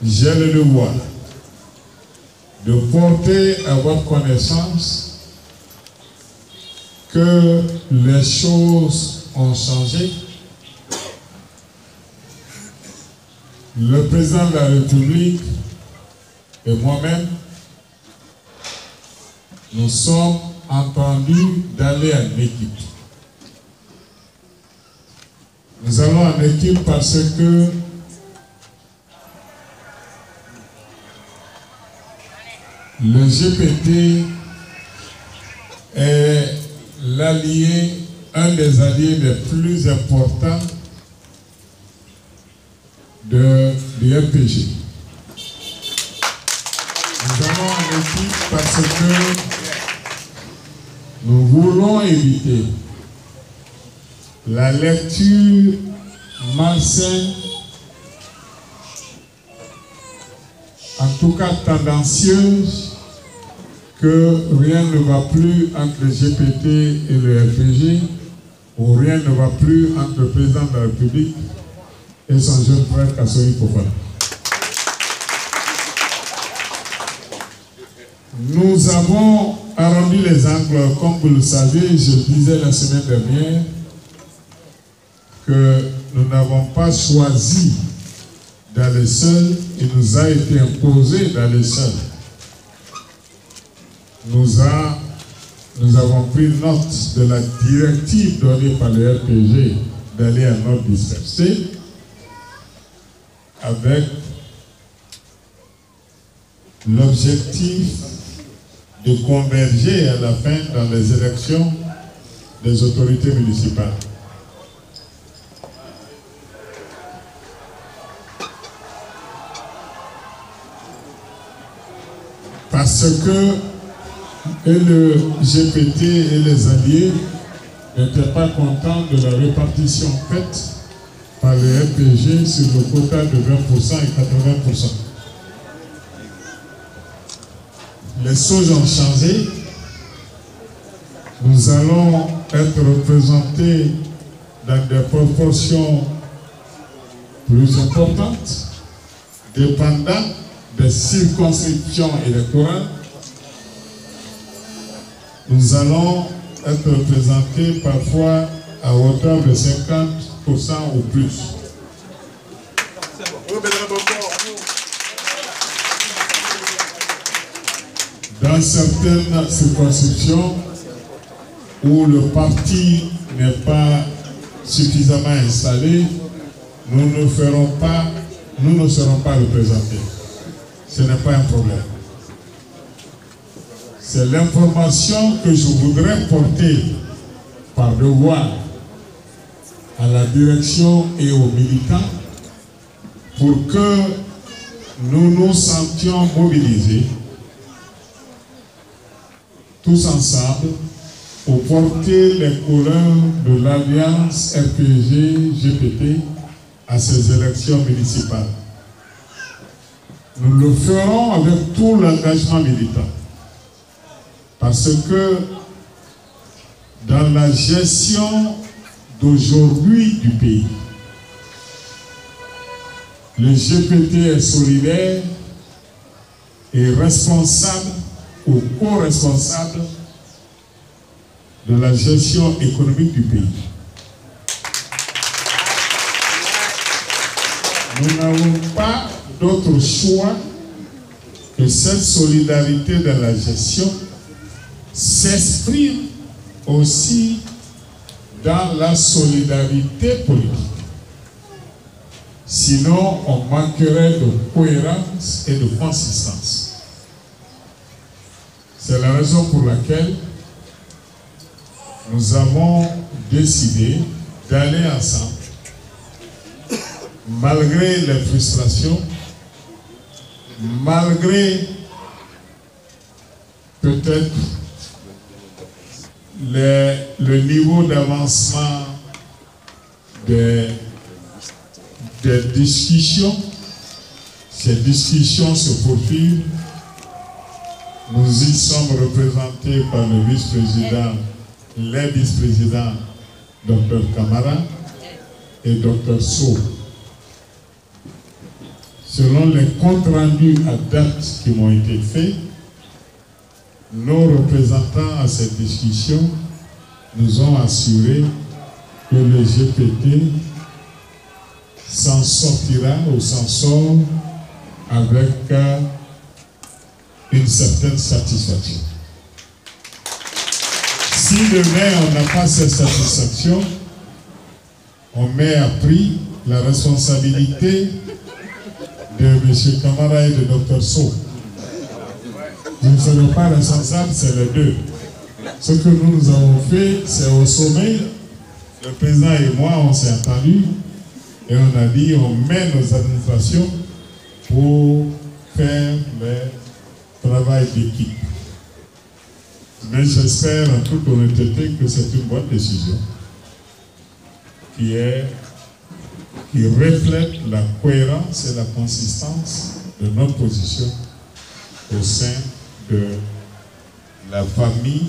j'ai le devoir de porter à votre connaissance que les choses ont changé. Le président de la République et moi-même, nous sommes entendus d'aller en équipe. Nous allons en équipe parce que le GPT est l'allié, un des alliés les plus importants du RPG. Nous allons en équipe parce que nous voulons éviter la lecture malsaine, en tout cas tendancieuse, que rien ne va plus entre le GPT et le RPG, ou rien ne va plus entre le président de la République et son jeune frère Kassory Fofana. Nous avons arrondi les angles, comme vous le savez, je disais la semaine dernière que nous n'avons pas choisi d'aller seuls, il nous a été imposé d'aller seuls. Nous avons pris note de la directive donnée par le RPG d'aller à notre dispersé avec l'objectif de converger à la fin dans les élections des autorités municipales. Parce que et le GPT et les alliés n'étaient pas contents de la répartition faite par le RPG sur le quota de 20% et 80%. Les choses ont changé. Nous allons être représentés dans des proportions plus importantes, dépendant des circonscriptions électorales. Nous allons être représentés parfois à hauteur de 50% ou plus. Dans certaines circonscriptions où le parti n'est pas suffisamment installé, nous ne serons pas représentés. Ce n'est pas un problème. C'est l'information que je voudrais porter par devoir à la direction et aux militants pour que nous nous sentions mobilisés tous ensemble pour porter les couleurs de l'Alliance RPG-GPT à ces élections municipales. Nous le ferons avec tout l'engagement militant. Parce que dans la gestion d'aujourd'hui du pays, le GPT est solidaire et responsable ou co-responsable de la gestion économique du pays. Nous n'avons pas d'autre choix que cette solidarité de la gestion s'exprime aussi dans la solidarité politique. Sinon, on manquerait de cohérence et de consistance. C'est la raison pour laquelle nous avons décidé d'aller ensemble, malgré les frustrations, malgré peut-être le niveau d'avancement des discussions. Ces discussions se poursuivent. Nous y sommes représentés par le vice-président, les vice-présidents Dr Camara et Dr So. selon les comptes rendus à date qui m'ont été faits, nos représentants à cette discussion nous ont assuré que le GPT s'en sortira ou s'en sort avec une certaine satisfaction. Si demain on n'a pas cette satisfaction, on met à prix la responsabilité de M. Camara et de Dr. So. Nous ne serons pas responsables, c'est les deux. Ce que nous avons fait, c'est au sommet. Le président et moi, on s'est entendus et on a dit on met nos administrations pour faire le travail d'équipe. Mais j'espère en toute honnêteté que c'est une bonne décision qui reflète la cohérence et la consistance de notre position au sein de la famille